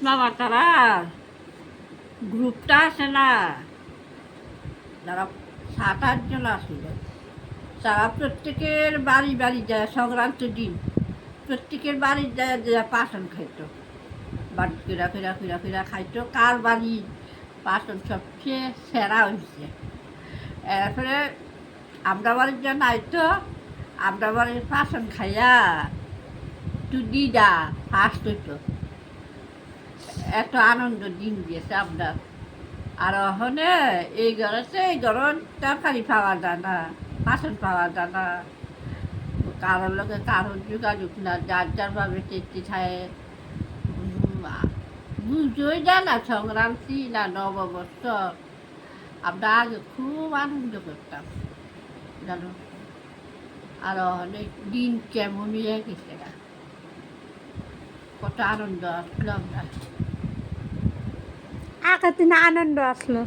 মামা তারা গ্রুপটা আছে না, যারা 7-8 জন আসছিল, তারা প্রত্যেকের বাড়ি বাড়ি যায় সংক্রান্তির দিন, প্রত্যেকের বাড়ি যায় যে পাশন খাইতো, বাড়ি ফিরা ফিরা ফিরা ফিরা খাইতো, কার বাড়ি পাশন সবচেয়ে সেরা হয়েছে। এরপরে আমরা বাড়ির জন্য আইতো, আমরা বাড়ির পাশন খাইয়া একটু দিদা ফার্স্ট হইতো। এত আনন্দ দিন দিয়েছে আমরা। আর ওখানে এই ঘরের তরকারি পাওয়া যায় না, বাসন পাওয়া যায় না, কারোর লোকে কারোর যোগাযোগ না, যার যার ভাবে চেষ্টি খায়। বুঝোই যায় না সংক্রান্তি না নববর্ষ। আমরা আগে খুব আনন্দ করতাম জানো। আর অনেক দিন কেমন হয়ে গেছে না, কত আনন্দ আসলো আমরা। আগের দিনে আনন্দ আসলো,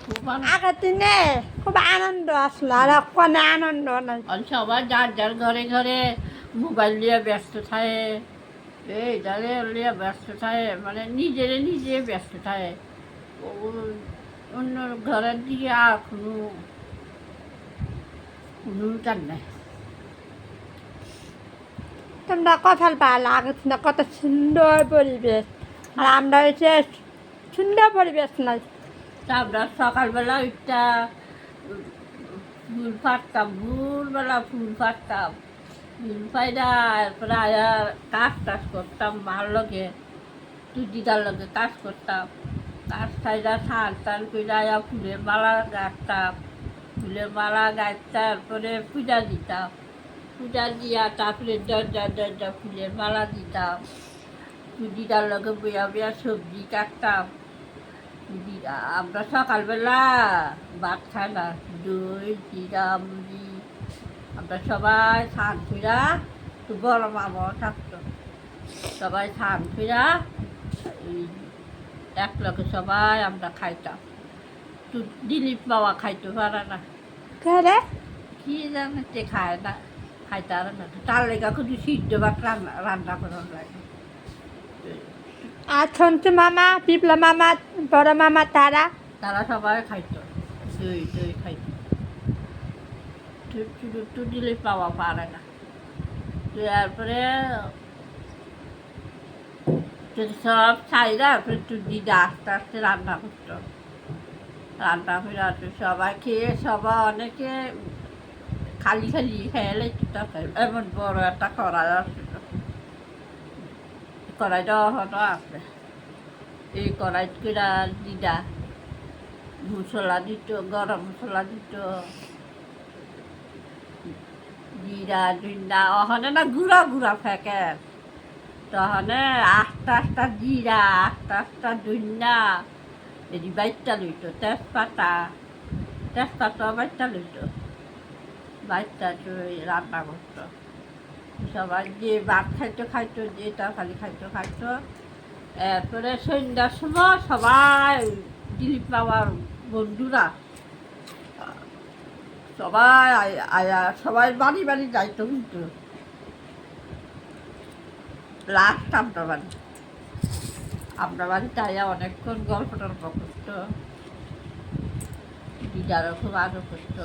খুব আগের দিনে খুব আনন্দ আসলো, আর কোনো আনন্দ নাই। সবাই যার যার ঘরে ঘরে মোবাইল নিয়ে ব্যস্ত থাকে, এই যারে নিয়ে ব্যস্ত থাকে, মানে নিজে ব্যস্ত থাকে। অন্য ঘরের দিকে আর কোনো টান নাই। তোমরা কপাল পাল, আগের দিনে কত সুন্দর পরিবেশ, আর আমরা হচ্ছে সুন্দর পরিবেশ নাই। তা আমরা সকালবেলা একটা ফুল ফাটতাম, ভোরবেলা ফুল ফাটতাম, ফুল ফাইডা এরপরে আয়ার কাজ করতাম, মার লগে দিদার লগে কাজ করতাম, কাজ খাইরা টান করে আয়া ফুলের মালা গাঁথতাম, ফুলের মালা গাঁথতে তারপরে পূজা দিতাম, পূজা দিয়া তারপরে দরজা ফুলের মালা দিতাম, দিদার লগে বইয়া বইয়া সবজি কাটতাম। আমরা সকালবেলা ভাত খাই না, দই জিরা মুড়ি, আমরা সবাই স্নান ফিরা, একটু বড় মামাও থাকতো, সবাই স্নান ফিরা এক লগে সবাই আমরা খাইতাম। তো দিলীপ বাবা খাইতে পারে না, কেরে কি জানতে খায় না, খাইতে পারে না, তার লেগা কিন্তু সিদ্ধ ভাত রান্না করার লাগে। আর সন্তু মামা, পিপলা মামা, বড় মামা তারা তারা সবাই খাইতো, দই খাইতো। একটু দিলে পাওয়া পারে না। তারপরে সব ছাইরা একটু দিদা আস্তে আস্তে রান্না করতো, রান্না করে সবাই খেয়ে সবাই অনেকে খালি খেয়ে তরকারি, এমন বড় একটা কড়াই আসছিল, কড়াইটা হতো আছে, এই কড়াই করে দিদা মশলা দিত, গরম মশলা দিত, জিরা জিন্ডা ওখানে না গুঁড়া প্যাকেট, তহনে আস্তা জিরা আস্তা দুন্না এদি বাইরটা লইতো, তেজপাতা বাইরটা লইতো, বাইরটা রান্না করতো। সবাই যে ভাত খাইতো, যে তরকারি খাইতো। এরপরে সন্ধ্যার সময় সবাই দিলীপ বাবার বন্ধুরা সবাই আয়া সবাই বাড়ি যাইতো, কিন্তু লাস্ট আমরা বাড়িতে আয়া অনেকক্ষণ গল্প টল্প করতো, দিদারও খুব আদর করতো।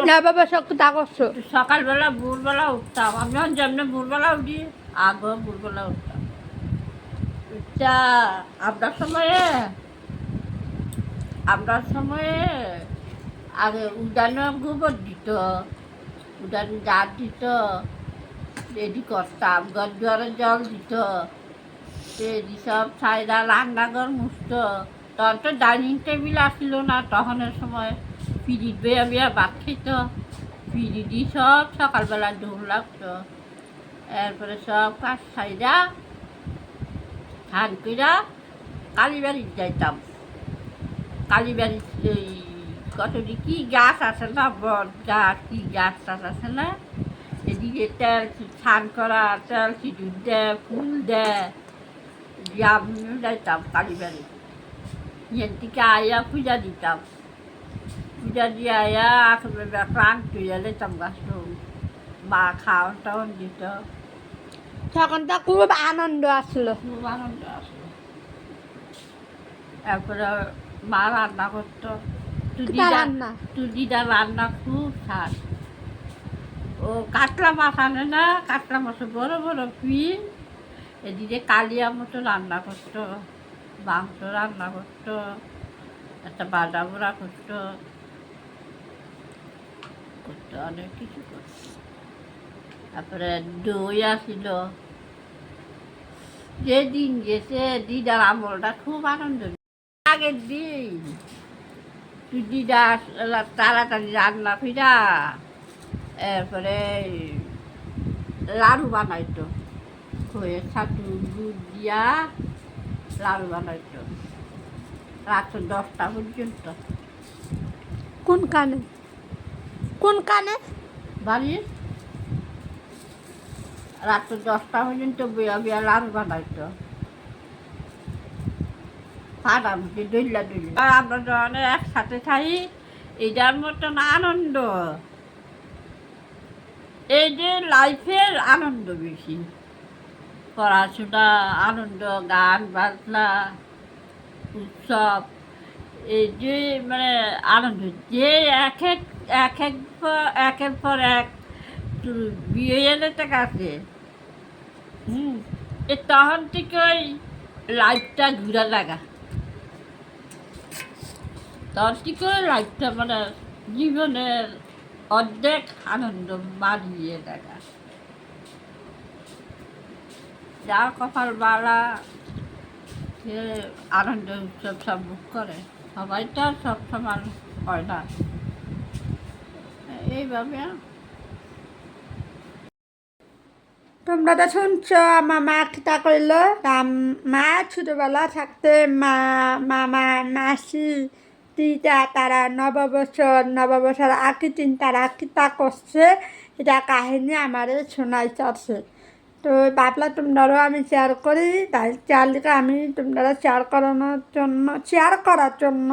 না বাবা শক্ত তা করছো। সকালবেলা ভোরবেলা উঠতাম, আমি যেমনি ভোরবেলা উঠি, আগেও ভোরবেলা উঠতাম। আমরার সময়ে আগে উদানে গোবর দিত, উদানে জার দিত, রেডি করতাম, ঘর দুয়ারে জল দিত, রেডি সব ছাইরা রান্নাঘর মুছত। তখন তো ডাইনিং টেবিল আসছিল না, তখনের সময় ফিরিট বেয়া ভাত খেত, ফিরিটি সব সকালবেলা দৌড় লাগতো। এরপরে সব কাজ ছাইরা ধান কইরা কালীবাড়ি যাইতাম। কালীবাড়ি কতটি কি গাছ আছে না, বট গাছ, কি গাছ টাছ আছে না, এদিকে তেল স্নান করা, তেল সিঁদুর দেয়, ফুল দেয়, আমিও যাইতাম কালীবাড়ি। এর থেকে আয়া পূজা দিতাম, পূজা দিয়ে আয়া ক্লান্ত হইয়া যেতাম গাছ মা খাওয়ান টাওয়ান দিত, তখন তো খুব আনন্দ আসলো। খুব আনন্দ আসলো। তারপরে মা রান্না করতো, রান্না দিদা রান্না খুব স্বাদ। ও কাতলা মাছ আনে না, কাতলা মাছের বড় বড় পিস, এদিকে কালিয়া মতো রান্না করতো, মাংস রান্না করতো, একটা বাজা বড়া করতো, অনেক কিছু করতো। তারপরে দই আসিল। যেদিন গেছে দিদার আমলটা খুব আনন্দ। আগের দিন দিদা তাড়াতাড়ি রান্না ফিরা, এরপরে লাড়ু বানাইতো, খইয়ের ছাতু দুধ দিয়া লাড়ু বানাইতো রাত 10টা পর্যন্ত। কোন কানে বাড়ির রাত 10টা পর্যন্ত বইয়া বইয়া লাড়ু বানাইতো, ফাটাফুটি দইলা দইলা। আর আমরা যখন একসাথে খাই, এটার মতন আনন্দ, এই যে লাইফের আনন্দ বেশি। পড়াশোনা আনন্দ, গান বাজনা, উৎসব, এই যে মানে আনন্দ, যে একের পর এক বিয়ে যেতে গেছে, তখন থেকেই লাইফটা ঘুরে লাগা, তখন থেকে লাইফটা মানে জীবনের অর্ধেক আনন্দ মারিয়ে দেখা। যার কপাল বালা সে আনন্দ উৎসব সব বুক করে, সবাই তো আর সব সমান হয় না। এইভাবে তোমরা তো শুনছ আমার মা কিতা করল। মা ছোটবেলা থাকতে মামা মাসি দিদা তারা নববছর আগের দিন তারা কিতা করছে এটা কাহিনী আমারে শোনাই চাচ্ছে। তো ভাবলাম তোমরাও আমি শেয়ার করি, তাই চারদিকে আমি তোমরা শেয়ার করার জন্য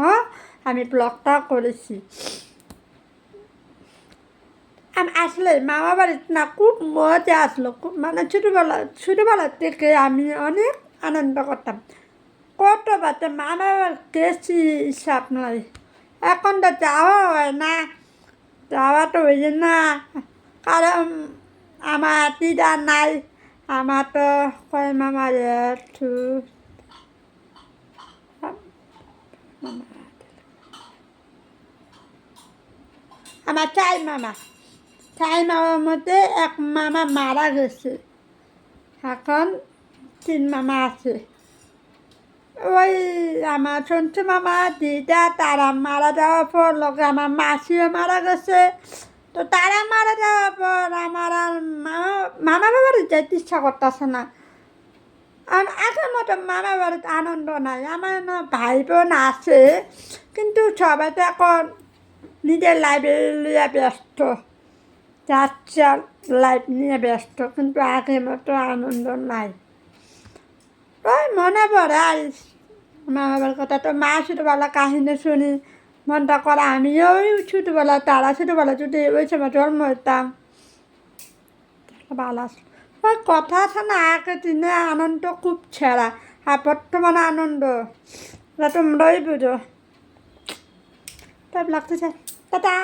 আমি ব্লগটা করেছি। আমি আসলে মামা বাড়িতে না খুব মজা আসলো, খুব মানে ছোটোবেলার থেকে আমি অনেক আনন্দ করতাম। কত বাচ্চা মামা বাড়ি গেছি হিসাব নয়, এখন তো যাওয়া হয় না, যাওয়া তো হয়ে না, কারণ আমার দিদা নাই। আমার তো কয় মামা একটু আমার চাই মামার মধ্যে এক মামা মারা গেছে, এখন 3 মামা আছে। ওই আমার সন্তু মামা দিদা তারা মারা যাওয়ার পর লোক আমার মাসিও মারা গেছে। তো তারা মারা যাওয়ার পর আমার আর মামা বাড়ি যেতে ইচ্ছা করতেছে না। আর আগের মতো মামা বাড়িতে আনন্দ নাই। আমার না ভাই বোন আছে, কিন্তু সবাই তো এখন নিজের লাইফে নিয়ে ব্যস্ত, যাচ্ছে লাইফ নিয়ে ব্যস্ত, কিন্তু আগের মতো আনন্দ নাই। ওই মনে পড়ে আর মামা বাবার কথা। তো মা ছোটোবেলা কাহিনী শুনি মনটা করে, আমিও ওই ছোটোবেলা তারা ছোটোবেলা যদি ওই সময় জন্ম হইতাম ভালো আসলো। ওই কথা আছে না, আগের দিনে আনন্দ খুব ছেঁড়া, আর বর্তমানে আনন্দ তোমরাই বুঝো। তাই লাগতেছে। টাটা।